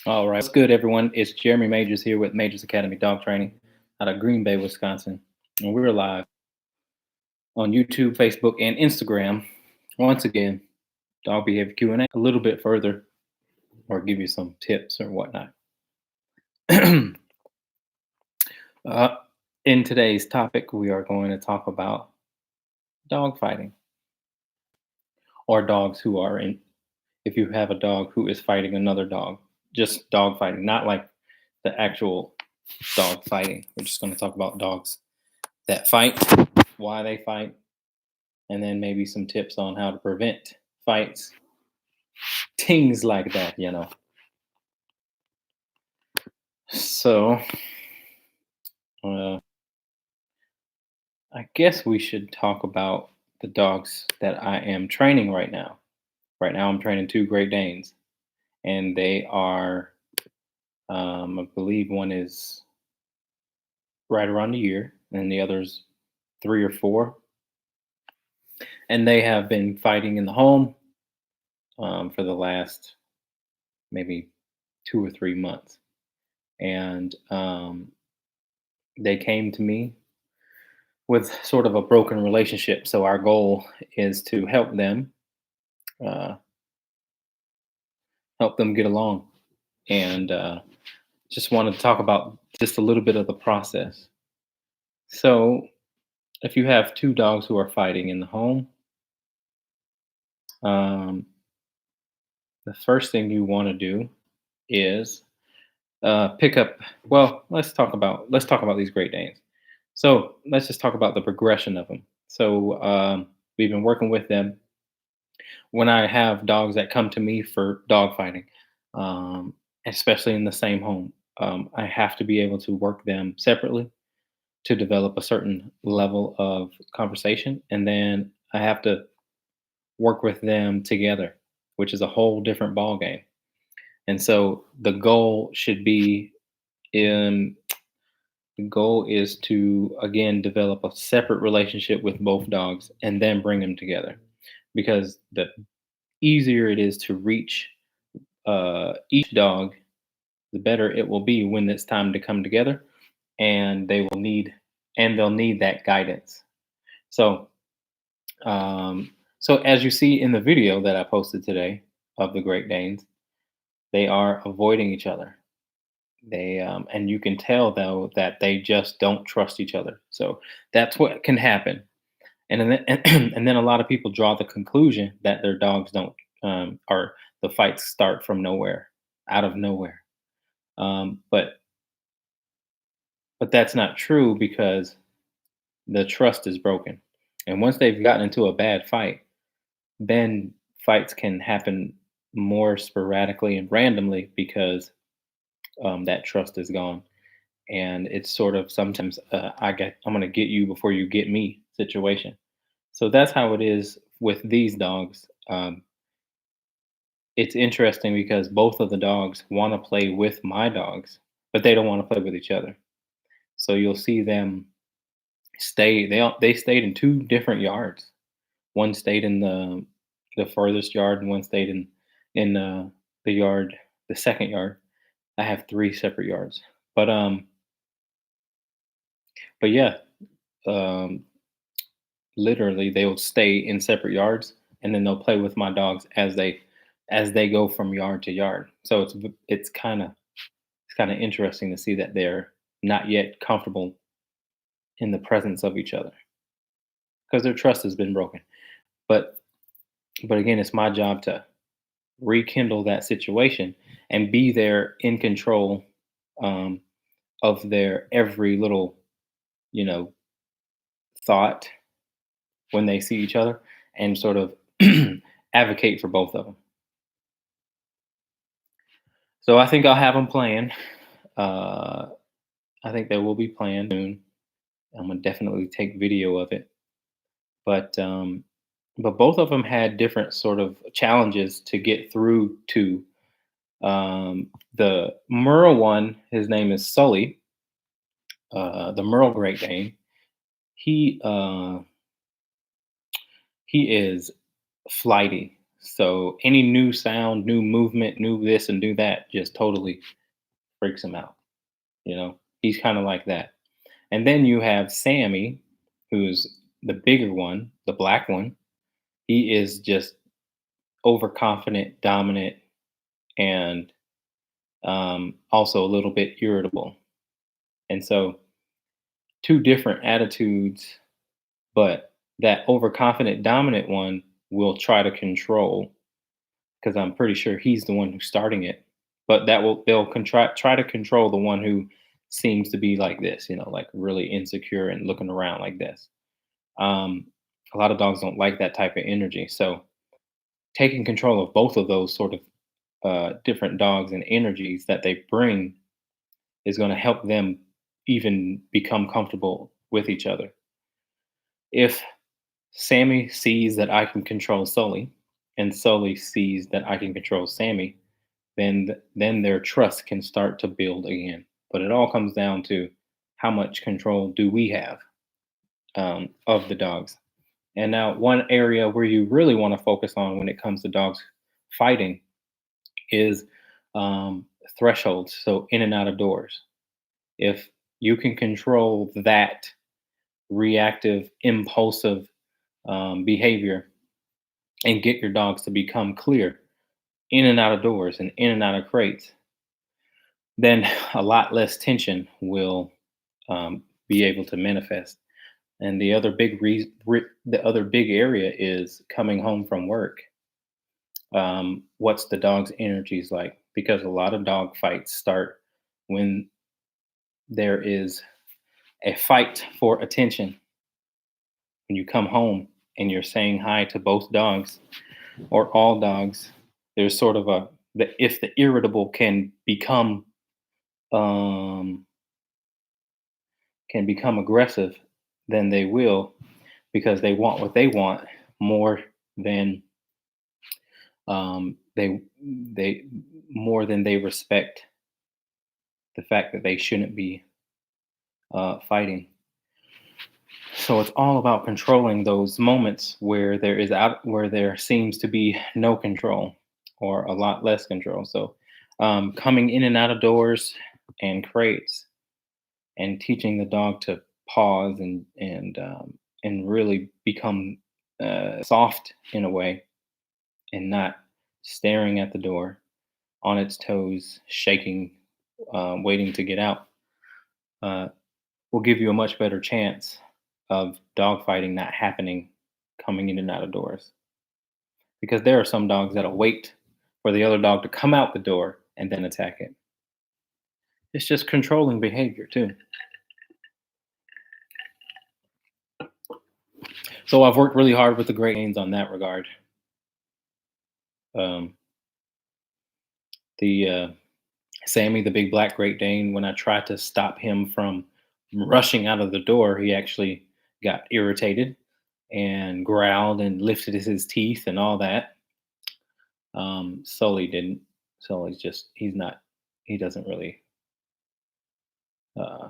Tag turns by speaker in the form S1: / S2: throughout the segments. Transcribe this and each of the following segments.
S1: All right. What's good, everyone? It's Jeremy Majors here with Majors Academy Dog Training out of Green Bay, Wisconsin. And we're live on YouTube, Facebook, and Instagram. Once again, dog behavior Q&A a little bit further or give you some tips or whatnot. uh, in today's topic, we are going to talk about dog fighting or dogs who are in, if you have a dog who is fighting another dog, just dog fighting, not like the actual dog fighting. We're just going to talk about dogs that fight, why they fight, and then maybe some tips on how to prevent fights, things like that. So, uh, I guess we should talk about the dogs that I am training right now. Right now, I'm training two Great Danes, and they are, I believe one is right around a year, and the other's 3 or 4. And they have been fighting in the home for the last maybe 2 or 3 months. And they came to me with sort of a broken relationship. So our goal is to uh, help them get along, and just wanted to talk about just a little bit of the process. So if you have two dogs who are fighting in the home, um, the first thing you want to do is pick up. Well, let's talk about these Great Danes. So let's just talk about the progression of them. So we've been working with them when I have dogs that come to me for dog fighting, especially in the same home. I have to be able to work them separately to develop a certain level of conversation, and then I have to work with them together, which is a whole different ball game. And so in the goal is to again develop a separate relationship with both dogs and then bring them together, because the easier it is to reach each dog, the better it will be when it's time to come together, and they'll need that guidance. So, so as you see in the video that I posted today of the Great Danes, they are avoiding each other. And you can tell though that they just don't trust each other. So that's what can happen. And then and then a lot of people draw the conclusion that their dogs don't, or the fights start from nowhere, out of nowhere. But that's not true, because the trust is broken. And once they've gotten into a bad fight, then fights can happen more sporadically and randomly, because that trust is gone. And it's sort of sometimes I'm going to get you before you get me situation. So that's how it is with these dogs. It's interesting because both of the dogs want to play with my dogs, but they don't want to play with each other. So you'll see them they stayed in two different yards. One stayed in the furthest yard, and one stayed in the yard, the second yard. I have three separate yards, but yeah, um, literally they will stay in separate yards, and then they'll play with my dogs as they go from yard to yard. So it's kind of interesting to see that they're not yet comfortable in the presence of each other, because their trust has been broken. But again, it's my job to rekindle that situation and be there in control, um, of their every little, you know, thought when they see each other, and sort of advocate for both of them. So I think I'll have them playing. Uh, I think they will be playing soon. I'm gonna definitely take video of it. But both of them had different sort of challenges to get through to. The Merle one, his name is Sully. The Merle Great Dane. He uh, he is flighty. So any new sound, new movement, new this and do that just totally freaks him out. He's kind of like that. And then you have Sammy, who's the bigger one, the black one. He is just overconfident, dominant, and also a little bit irritable. And so, two different attitudes, but that overconfident, dominant one will try to control because I'm pretty sure he's the one who's starting it. But try to control the one who seems to be like this, like really insecure and looking around like this. Um, a lot of dogs don't like that type of energy. So taking control of both of those sort of different dogs and energies that they bring is going to help them even become comfortable with each other. If Sammy sees that I can control Sully, and Sully sees that I can control Sammy, then their trust can start to build again. But it all comes down to how much control do we have of the dogs. And now, one area where you really want to focus on when it comes to dogs fighting is thresholds. So, in and out of doors. If you can control that reactive, impulsive behavior and get your dogs to become clear in and out of doors and in and out of crates, then a lot less tension will be able to manifest. And the other big area is coming home from work. What's the dog's energies like? Because a lot of dog fights start when there is a fight for attention. When you come home and you're saying hi to both dogs or all dogs, there's sort of if the irritable um, can become aggressive, then they will, because they want what they want more than they more than they respect the fact that they shouldn't be fighting. So it's all about controlling those moments where there seems to be no control or a lot less control. So coming in and out of doors and crates and teaching the dog to pause and really become soft in a way and not staring at the door on its toes, shaking, waiting to get out, uh, will give you a much better chance of dogfighting not happening coming in and out of doors. Because there are some dogs that'll wait for the other dog to come out the door and then attack it. It's just controlling behavior too. So I've worked really hard with the Great Danes on that regard. Um, the Sammy, the big black Great Dane, when I tried to stop him from rushing out of the door, he actually got irritated and growled and lifted his teeth and all that. Sully didn't. Sully's just he uh,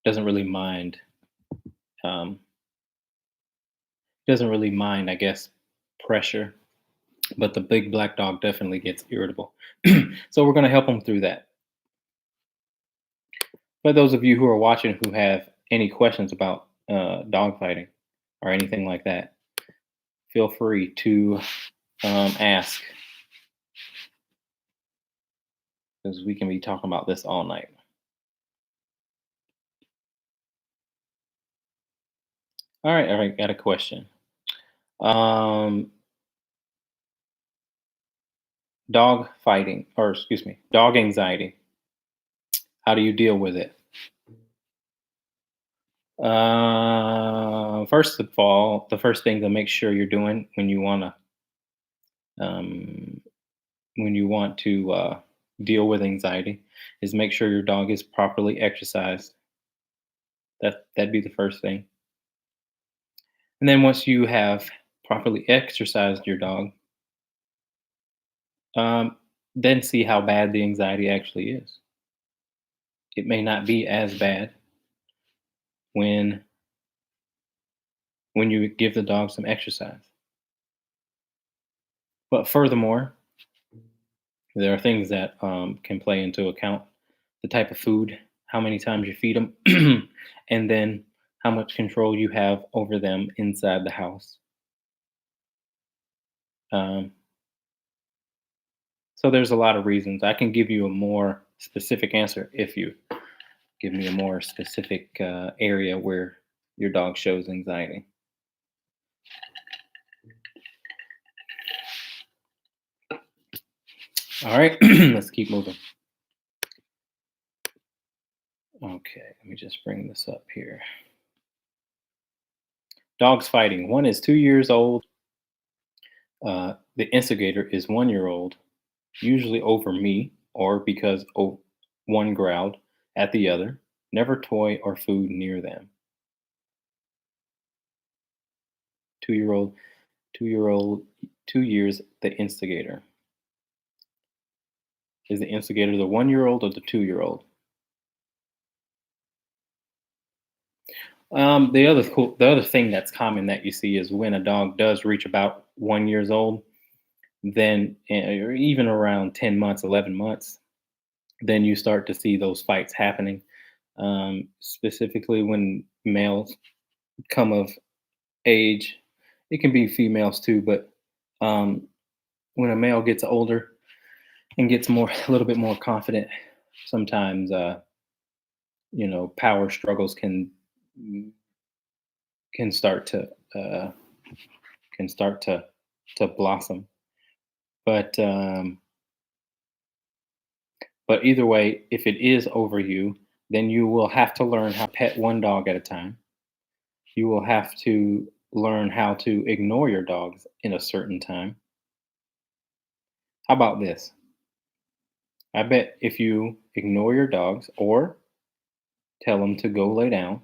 S1: doesn't really mind. Um, doesn't really mind, I guess, pressure. But the big black dog definitely gets irritable. So we're going to help him through that. For those of you who are watching who have any questions about dog fighting or anything like that, feel free to ask, because we can be talking about this all night. All right, got a question. Um, Dog fighting, or excuse me, dog anxiety. How do you deal with it? First of all, the first thing to make sure you're doing um, when you want to deal with anxiety is make sure your dog is properly exercised. That'd be the first thing. And then once you have properly exercised your dog, then see how bad the anxiety actually is. It may not be as bad when you give the dog some exercise. But furthermore, there are things that can play into account: the type of food, how many times you feed them, and then how much control you have over them inside the house. Um, so there's a lot of reasons. I can give you a more specific answer if you give me a more specific area where your dog shows anxiety. All right, let's keep moving. Okay, let me just bring this up here. Dogs fighting. One is 2 years old. The instigator is 1 year old, usually over me or because one growled at the other. Never toy or food near them. 2 year old, 2 year old, 2 years, the instigator. Is the instigator the 1 year old or the 2 year old? The other thing that's common that you see is when a dog does reach about 1 years old, then or even around 10 months, 11 months, then you start to see those fights happening. Specifically when males come of age. It can be females too, but um, when a male gets older and gets more a little bit more confident, sometimes power struggles can start to uh, can start to blossom. But but either way, if it is over you, then you will have to learn how to pet one dog at a time. You will have to learn how to ignore your dogs in a certain time. How about this? I bet if you ignore your dogs or tell them to go lay down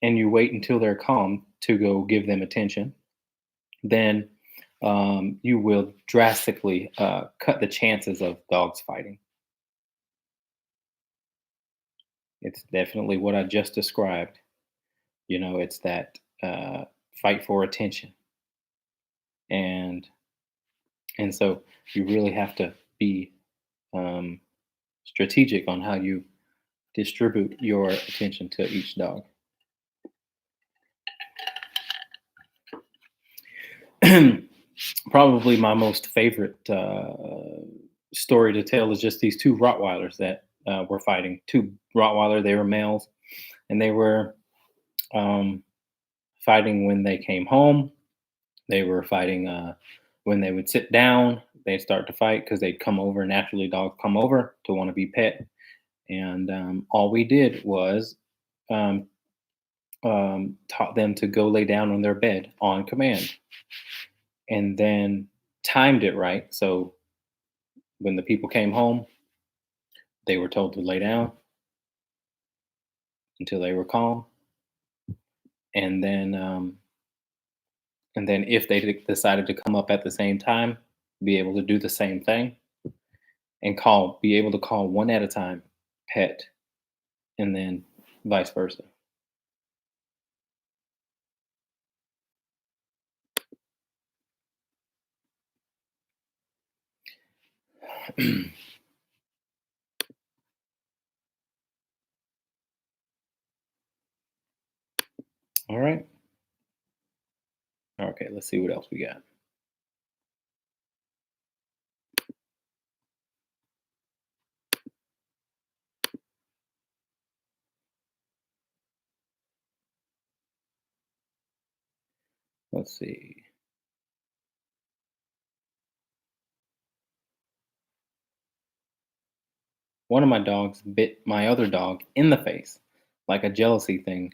S1: and you wait until they're calm to go give them attention, then you will drastically cut the chances of dogs fighting. It's definitely what I just described. It's that fight for attention, and so you really have to be um, strategic on how you distribute your attention to each dog. Probably my most favorite story to tell is just these two Rottweilers that were fighting. Two Rottweiler, they were males, and they were um, fighting when they came home. They were fighting when they would sit down. They'd start to fight because they'd come over. Naturally, dogs come over to want to be pet, and all we did was um, taught them to go lay down on their bed on command, and then timed it right. So when the people came home, they were told to lay down until they were calm, and then if they decided to come up at the same time, be able to do the same thing and be able to call one at a time, pet, and then vice versa. All right. Okay. Let's see what else we got. Let's see. One of my dogs bit my other dog in the face, like a jealousy thing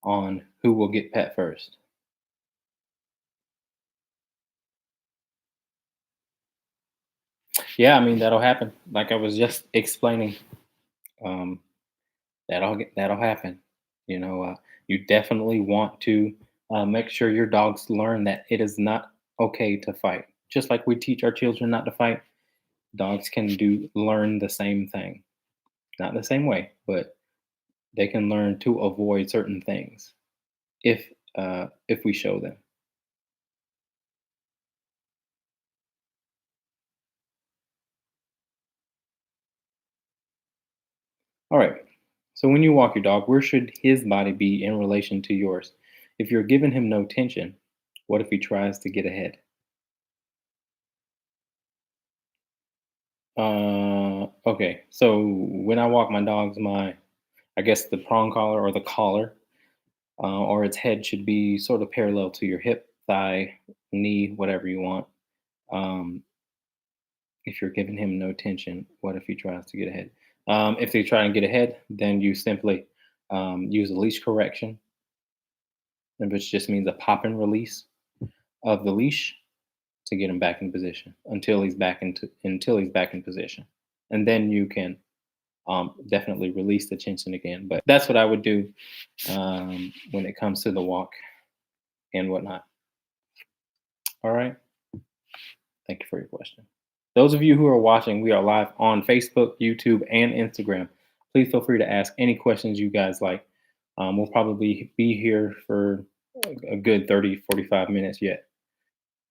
S1: on who will get pet first. Yeah, I mean that'll happen. Like I was just explaining, um, that'll happen. You know, you definitely want to make sure your dogs learn that it is not okay to fight. Just like we teach our children not to fight, dogs can do learn the same thing. Not the same way, but they can learn to avoid certain things if we show them. All right. So when you walk your dog, where should his body be in relation to yours? If you're giving him no tension, what if he tries to get ahead? Okay. So when I walk my dogs, I guess the prong collar or the collar, or its head should be sort of parallel to your hip, thigh, knee, whatever you want. Um, if you're giving him no tension, what if he tries to get ahead? If they try and get ahead, then you simply use a leash correction, which just means a pop and release of the leash to get him back in position until he's back in position, and then you can definitely release the tension again. But that's what I would do when it comes to the walk and whatnot. All right. Thank you for your question. Those of you who are watching, we are live on Facebook, YouTube, and Instagram. Please feel free to ask any questions you guys like. We'll probably be here for a good 30, 45 minutes yet.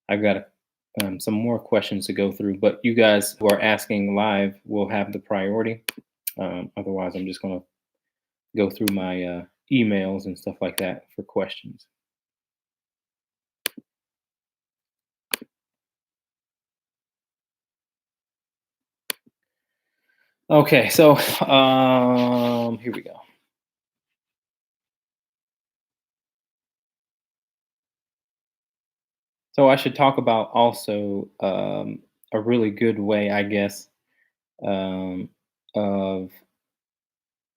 S1: I've got some more questions to go through, but you guys who are asking live will have the priority. Otherwise, I'm just going to go through my emails and stuff like that for questions. Okay, so here we go. So I should talk about also a really good way, I guess, of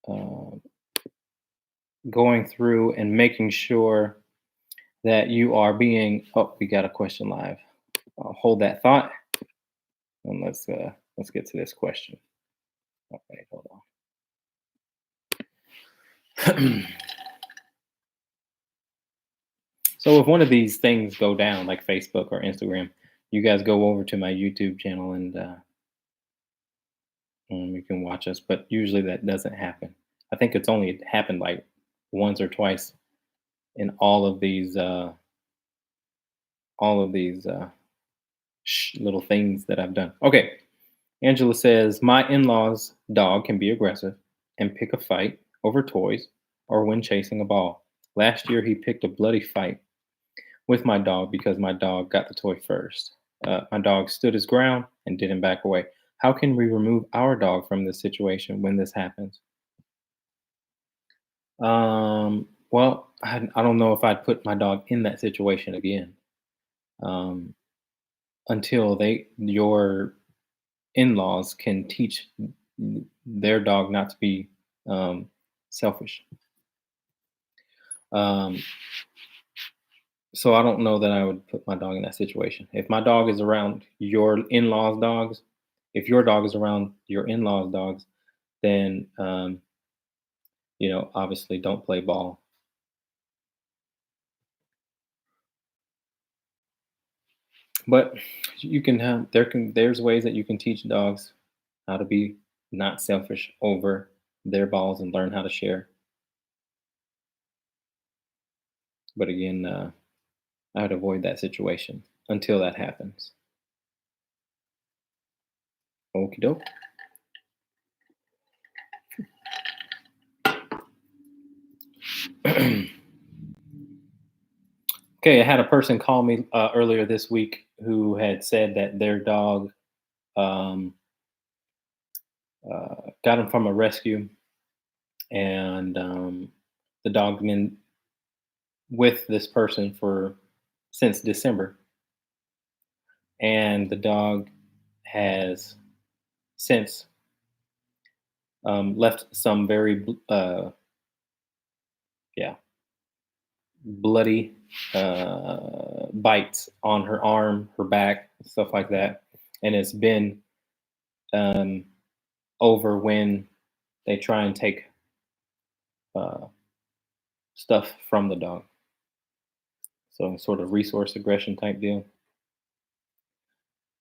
S1: uh, going through and making sure that you are being. Oh, we got a question live. Hold that thought, and let's get to this question. Okay, hold on. So if one of these things go down, like Facebook or Instagram, you guys go over to my YouTube channel and you can watch us. But usually that doesn't happen. I think it's only happened like once or twice in all of these little things that I've done. Okay, Angela says my in-laws' dog can be aggressive and pick a fight over toys or when chasing a ball. Last year he picked a bloody fight with my dog because my dog got the toy first. My dog stood his ground and didn't back away. How can we remove our dog from this situation when this happens? Well, I don't know if I'd put my dog in that situation again um, until your in-laws can teach their dog not to be selfish. Um, so I don't know that I would put my dog in that situation. If my dog is around your in-laws' dogs, if your dog is around your in-laws' dogs, then obviously don't play ball. But you can have there's ways that you can teach dogs how to be not selfish over their balls and learn how to share. But again, I would avoid that situation until that happens. Okie doke. Okay, I had a person call me earlier this week who had said that their dog um, got him from a rescue, and the dog been with this person for since December, and the dog has since left some very yeah bloody bites on her arm, her back, stuff like that, and it's been um, over when they try and take uh, stuff from the dog. So sort of resource aggression type deal.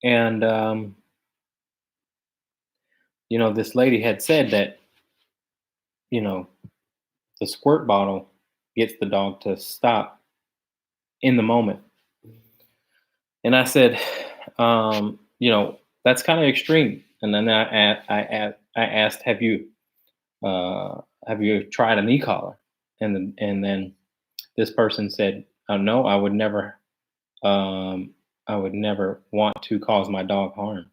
S1: And this lady had said that you know the squirt bottle gets the dog to stop in the moment. And I said, that's kind of extreme. And then I asked, have you Have you tried an e-collar? And then this person said, no, um, I would never want to cause my dog harm.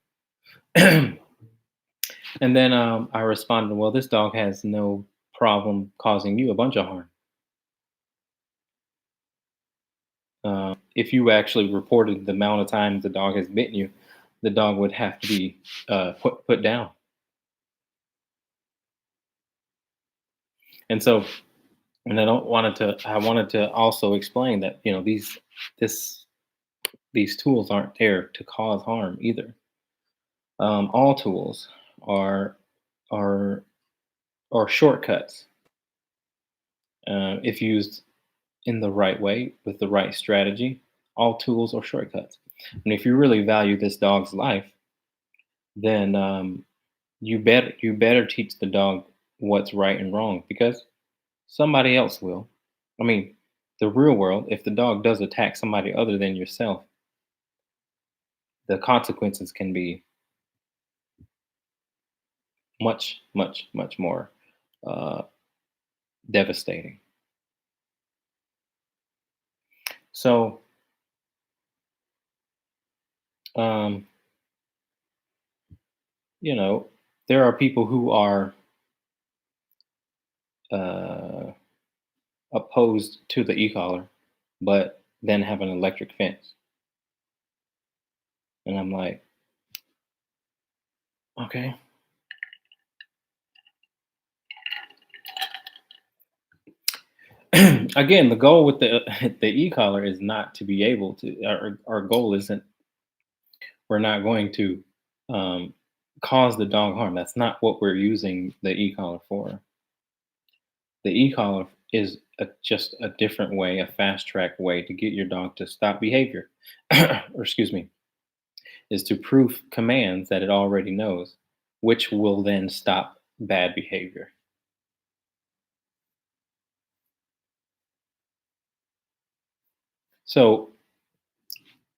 S1: And then I responded, well, this dog has no problem causing you a bunch of harm. If you actually reported the amount of times the dog has bitten you, the dog would have to be put down. And so, and I wanted to also explain that this these tools aren't there to cause harm either. All tools are are are shortcuts if used in the right way with the right strategy. All tools are shortcuts. And if you really value this dog's life, then you better teach the dog what's right and wrong because somebody else will. I mean, the real world, if the dog does attack somebody other than yourself, the consequences can be much, much, much more uh, devastating. So, um, you know, there are people who are uh, opposed to the e-collar, but then have an electric fence. And I'm like, okay. Again, the goal with the the e-collar is not to be able to. Our goal isn't. We're not going to um, cause the dog harm. That's not what we're using the e-collar for. The e-collar is just a different way, a fast track way to get your dog to stop behavior, or excuse me, is to proof commands that it already knows, which will then stop bad behavior. So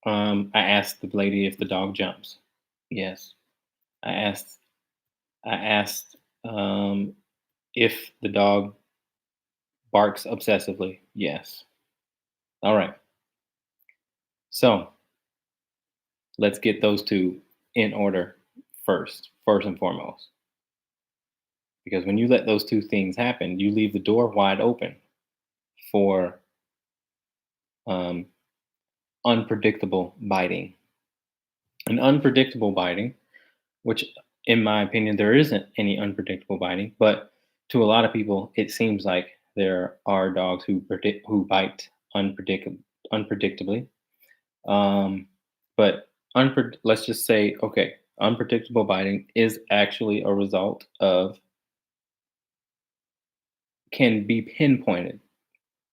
S1: I asked the lady if the dog jumps. Yes. I asked. I asked if the dog barks obsessively. Yes. All right. So let's get those two in order first and foremost. Because when you let those two things happen, you leave the door wide open for um, unpredictable biting. And unpredictable biting, which in my opinion, there isn't any unpredictable biting, but to a lot of people, it seems like there are dogs who bite unpredictably. Um, but let's just say, okay, unpredictable biting is actually a result of can be pinpointed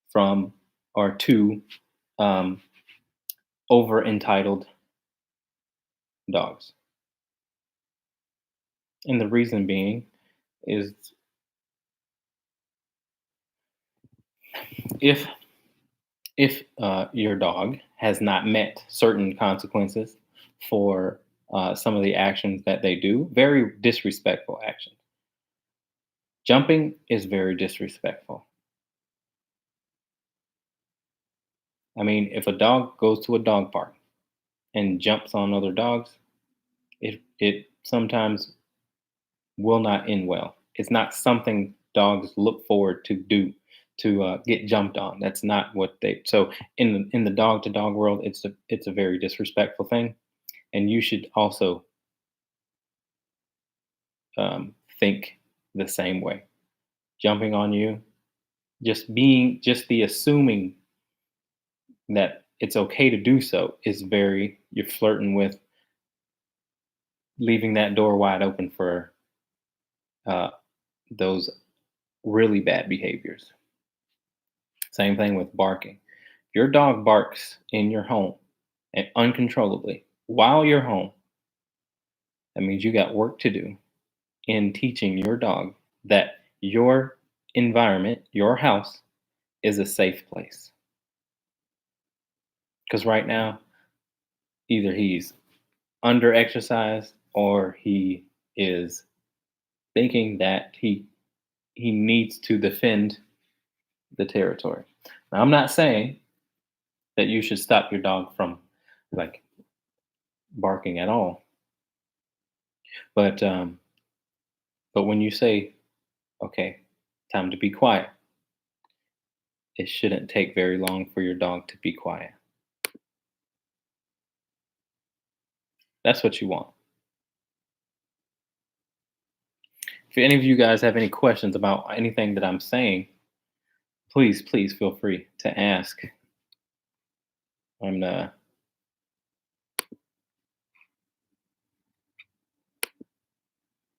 S1: from or to um, over entitled dogs. And the reason being is if your dog has not met certain consequences for some of the actions that they do, very disrespectful actions. Jumping is very disrespectful. I mean, if a dog goes to a dog park and jumps on other dogs, it sometimes will not end well. It's not something dogs look forward to do to get jumped on. That's not what they. So in the dog to dog world, it's a very disrespectful thing, and you should also think the same way. Jumping on you, just the assuming that it's okay to do so is very you're flirting with leaving that door wide open for uh, those really bad behaviors. Same thing with barking. If your dog barks in your home and uncontrollably while you're home, that means you got work to do in teaching your dog that your environment, your house, is a safe place. Because right now, either he's under exercised or he is thinking that he he needs to defend the territory. Now, I'm not saying that you should stop your dog from like barking at all, but when you say, okay, time to be quiet, it shouldn't take very long for your dog to be quiet. That's what you want. If any of you guys have any questions about anything that I'm saying, please feel free to ask. I'm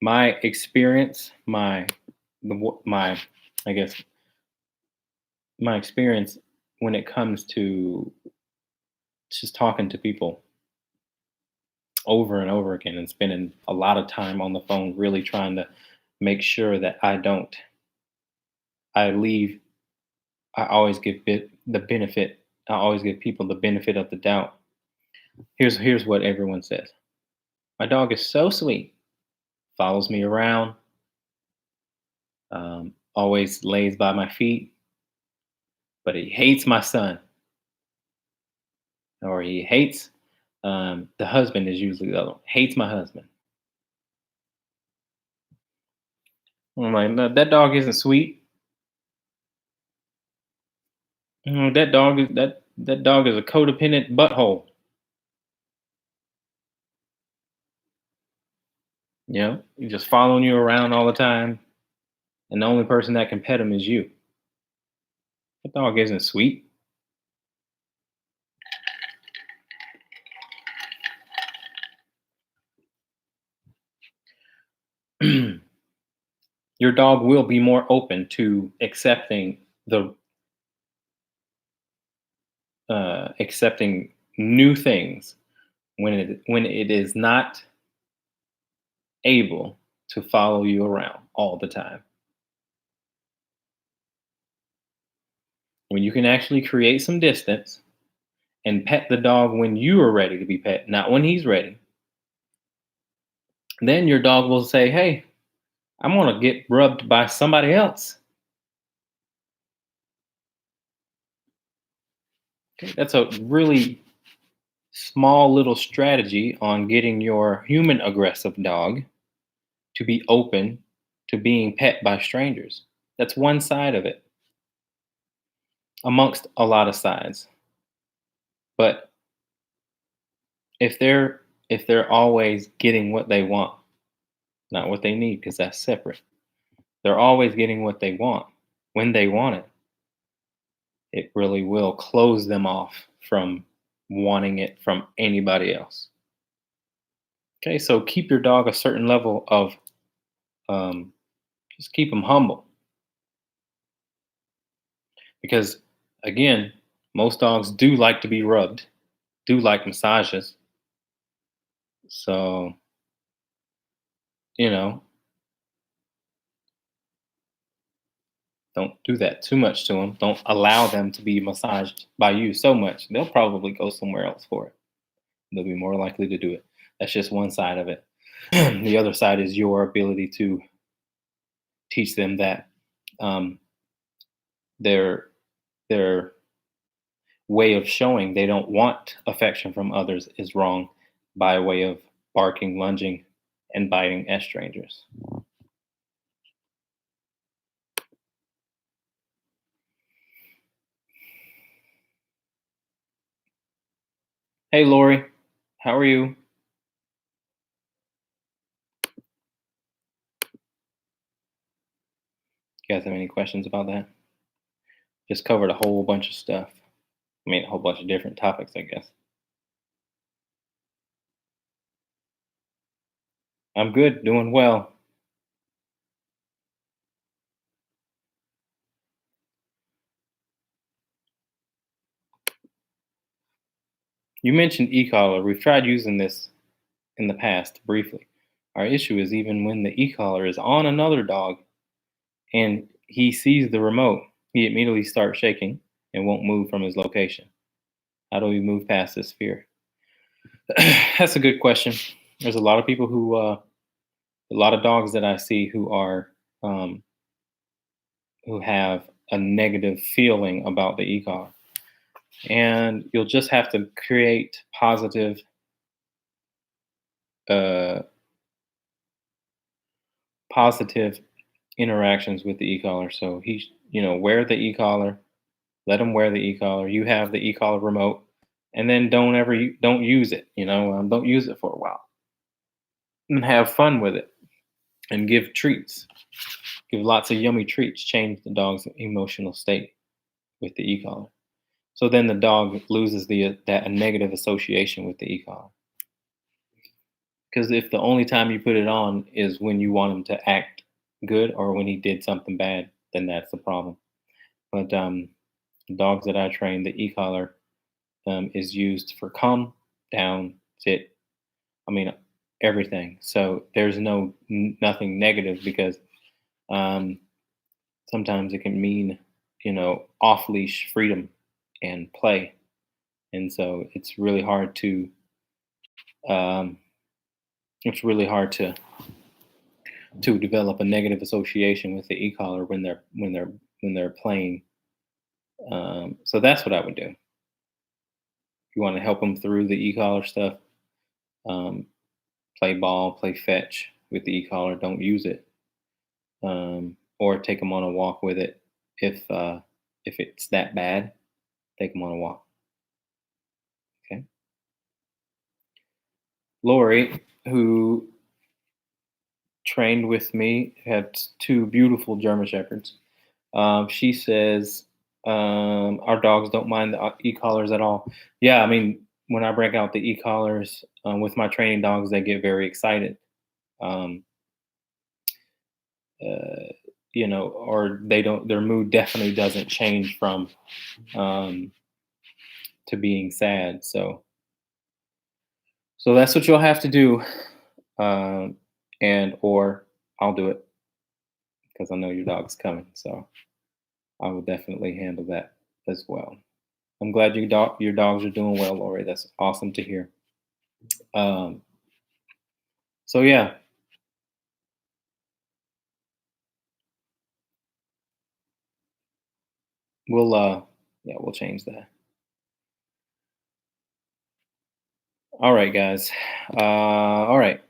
S1: my experience, my I guess my experience when it comes to just talking to people over and over again and spending a lot of time on the phone, really trying to make sure that I leave. I always give the benefit. I always give people the benefit of the doubt. Here's what everyone says. My dog is so sweet. Follows me around. Always lays by my feet, but he hates my son, or he hates the husband is usually the other one. Hates my husband. I'm like, no, that dog isn't sweet. That dog is a codependent butthole. He's just following you around all the time, and the only person that can pet him is you. That dog isn't sweet. Your dog will be more open to accepting new things when it is not able to follow you around all the time. When you can actually create some distance and pet the dog when you are ready to be pet, not when he's ready, then your dog will say, "Hey, I'm going to get rubbed by somebody else." Okay, that's a really small little strategy on getting your human aggressive dog to be open to being pet by strangers. That's one side of it, amongst a lot of sides. But if they're always getting what they want, not what they need, because that's separate. They're always getting what they want when they want it. It really will close them off from wanting it from anybody else. Okay, so keep your dog a certain level of, um, just keep them humble, because again, most dogs do like to be rubbed, do like massages. So, you know, don't do that too much to them. Don't allow them to be massaged by you so much. They'll probably go somewhere else for it. They'll be more likely to do it. That's just one side of it. The other side is your ability to teach them that, um, their their way of showing they don't want affection from others is wrong, by way of barking, lunging, and biting at strangers. Hey, Lori, how are you? You guys have any questions about that? Just covered a whole bunch of stuff. I mean, a whole bunch of different topics, I guess. I'm good, doing well. You mentioned e-collar. We've tried using this in the past briefly. Our issue is even when the e-collar is on another dog and he sees the remote, he immediately starts shaking and won't move from his location. How do we move past this fear? That's a good question. There's a lot of people a lot of dogs that I see who are, um, who have a negative feeling about the e-collar. And you'll just have to create uh, positive interactions with the e-collar. So wear the e-collar, let him wear the e-collar. You have the e-collar remote, and then don't use it. Don't use it for a while, and have fun with it, and give treats. Give lots of yummy treats. Change the dog's emotional state with the e-collar. So then the dog loses that negative association with the e-collar. Because if the only time you put it on is when you want him to act good or when he did something bad, then that's the problem. But dogs that I train, the e-collar is used for calm, down, sit. I mean, everything. So there's nothing negative because um, sometimes it can mean, off leash freedom and play, and so um, it's really hard to develop a negative association with the e-collar when they're playing. So that's what I would do. You want to help them through the e-collar stuff. Um, Play ball, play fetch with the e-collar. Don't use it, or take them on a walk with it. If it's that bad, take them on a walk. Okay. Lori, who trained with me, had two beautiful German shepherds. She says our dogs don't mind the e-collars at all. Yeah, I mean, when I break out the e-collars with my training dogs, they get very excited. Um, uh, or they don't. Their mood definitely doesn't change from um, to being sad. So that's what you'll have to do, and or I'll do it because I know your dog's coming. So I will definitely handle that as well. I'm glad your dogs are doing well, Lori. That's awesome to hear. Um, so yeah, we'll change that. All right, guys. All right.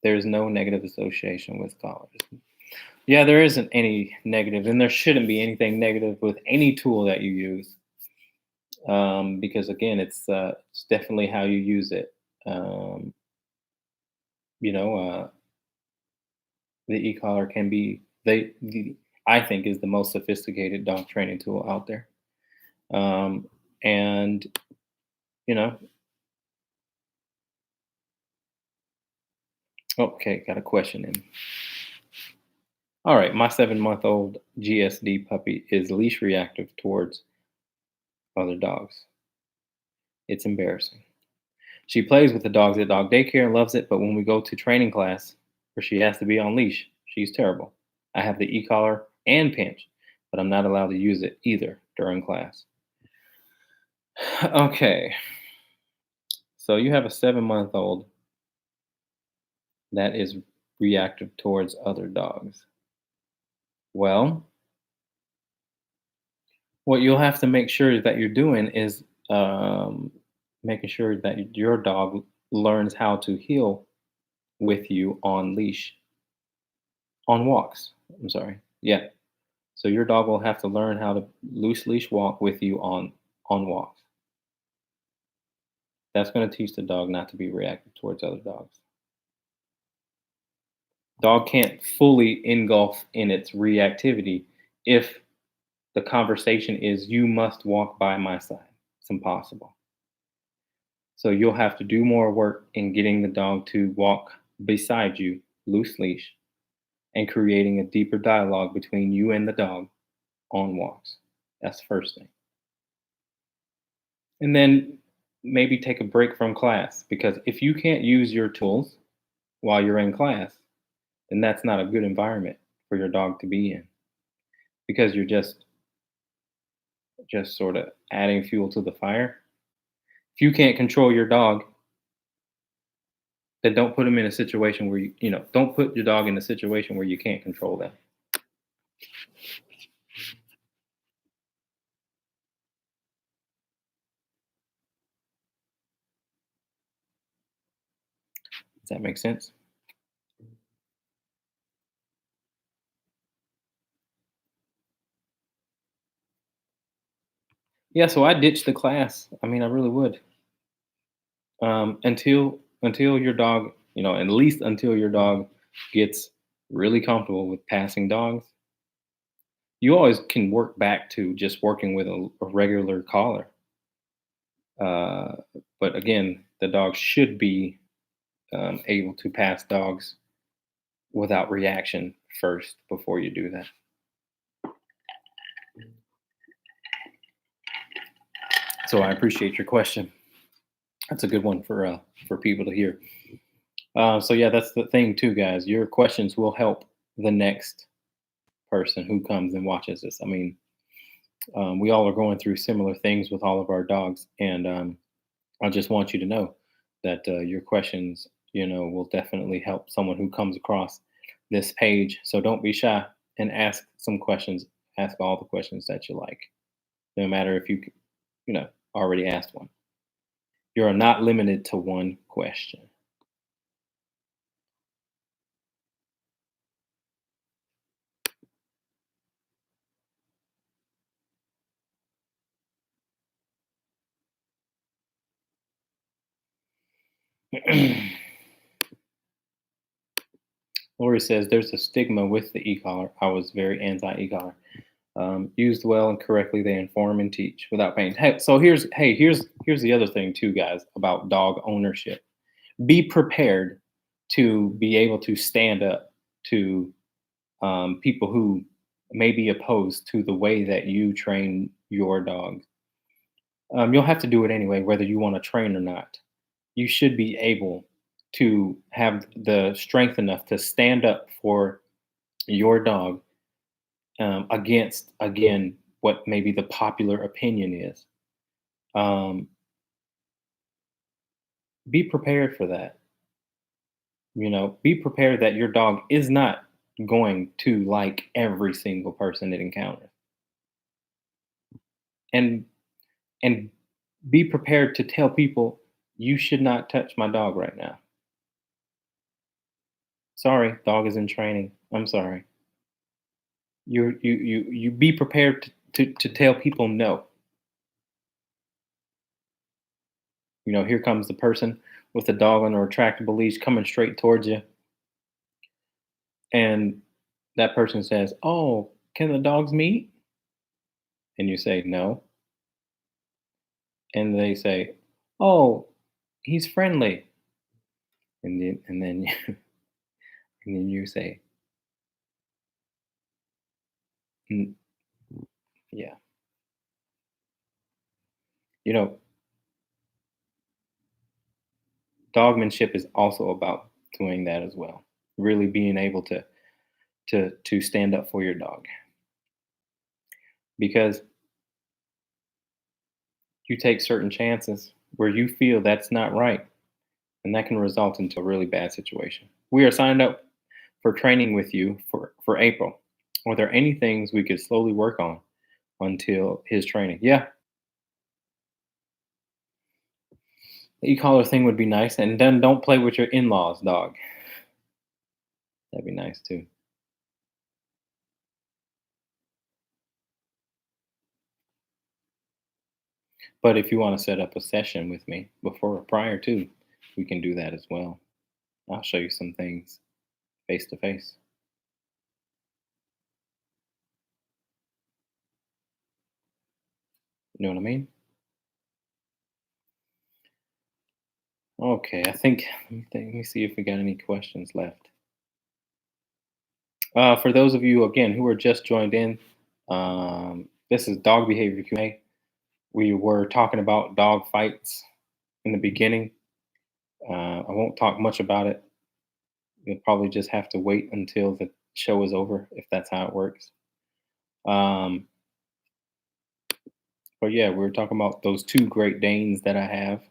S1: There's no negative association with collars. Yeah, there isn't any negative, and there shouldn't be anything negative with any tool that you use, because again, it's definitely how you use it. Um, you know, the e-collar can be I think is the most sophisticated dog training tool out there. And you know, okay, got a question in. All right, my 7-month-old GSD puppy is leash reactive towards other dogs. It's embarrassing. She plays with the dogs at dog daycare and loves it, but when we go to training class where she has to be on leash, she's terrible. I have the e-collar and pinch, but I'm not allowed to use it either during class. Okay, so you have a 7-month-old that is reactive towards other dogs. Well, what you'll have to make sure that you're doing is making sure that your dog learns how to heel with you on leash, on walks. I'm sorry. Yeah. So your dog will have to learn how to loose leash walk with you on walks. That's going to teach the dog not to be reactive towards other dogs. Dog can't fully engulf in its reactivity if the conversation is you must walk by my side. It's impossible. So you'll have to do more work in getting the dog to walk beside you, loose leash, and creating a deeper dialogue between you and the dog on walks. That's the first thing. And then maybe take a break from class because if you can't use your tools while you're in class, then that's not a good environment for your dog to be in because you're just sort of adding fuel to the fire. If you can't control your dog, then don't put him in a situation where don't put your dog in a situation where you can't control them. Does that make sense? Yeah, so I ditched the class. I mean, I really would. Until your dog, at least until your dog gets really comfortable with passing dogs, you always can work back to just working with a regular collar. Uh, but again, the dog should be able to pass dogs without reaction first before you do that. So I appreciate your question. That's a good one for people to hear. So yeah, that's the thing too, guys. Your questions will help the next person who comes and watches this. I mean, we all are going through similar things with all of our dogs, and I just want you to know that your questions, will definitely help someone who comes across this page. So don't be shy and ask some questions. Ask all the questions that you like, no matter if already asked one. You are not limited to one question. Lori says there's a stigma with the e-collar. I was very anti e-collar. Used well and correctly, they inform and teach without pain. Hey, so here's the other thing too, guys, about dog ownership. Be prepared to be able to stand up to people who may be opposed to the way that you train your dog. You'll have to do it anyway, whether you want to train or not. You should be able to have the strength enough to stand up for your dog against, again, what maybe the popular opinion is. Um, be prepared for that. Be prepared that your dog is not going to like every single person it encounters, and and be prepared to tell people you should not touch my dog right now. Sorry, dog is in training. I'm sorry. You be prepared to tell people no. Here comes the person with the dog on a retractable leash coming straight towards you, and that person says, "Oh, can the dogs meet?" And you say no, and they say, "Oh, he's friendly," and then and then you say, "Mm, yeah." You know, dogmanship is also about doing that as well. Really being able to stand up for your dog, because you take certain chances where you feel that's not right, and that can result into a really bad situation. We are signed up for training with you for April. Are there any things we could slowly work on until his training? Yeah, the e-collar thing would be nice, and then don't play with your in-laws, dog. That'd be nice too. But if you want to set up a session with me prior to, we can do that as well. I'll show you some things face to face. You know what I mean? Okay, I think let me see if we got any questions left. For those of you again who are just joined in, this is dog behavior Q&A. We were talking about dog fights in the beginning. I won't talk much about it. You'll probably just have to wait until the show is over if that's how it works. Um, but yeah, we were talking about those two Great Danes that I have,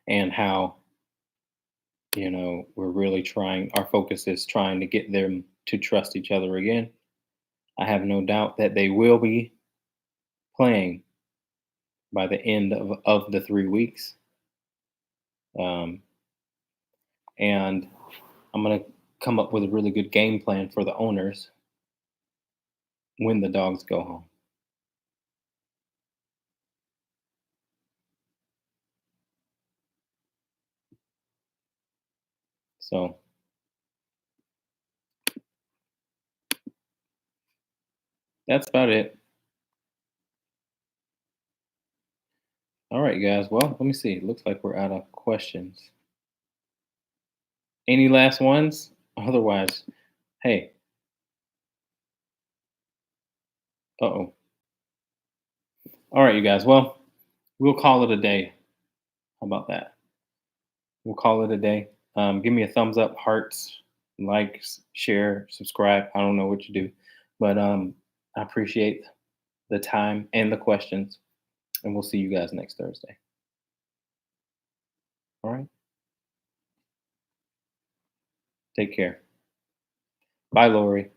S1: and how we're really trying. Our focus is trying to get them to trust each other again. I have no doubt that they will be playing by the end of the 3 weeks. Um, and I'm gonna come up with a really good game plan for the owners when the dogs go home. So that's about it. All right, guys. Well, let me see. It looks like we're out of questions. Any last ones? Otherwise, hey, uh-oh. All right, you guys. Well, we'll call it a day. How about that? We'll call it a day. Give me a thumbs up, hearts, likes, share, subscribe. I don't know what you do, but I appreciate the time and the questions, and we'll see you guys next Thursday. All right. Take care. Bye, Lori.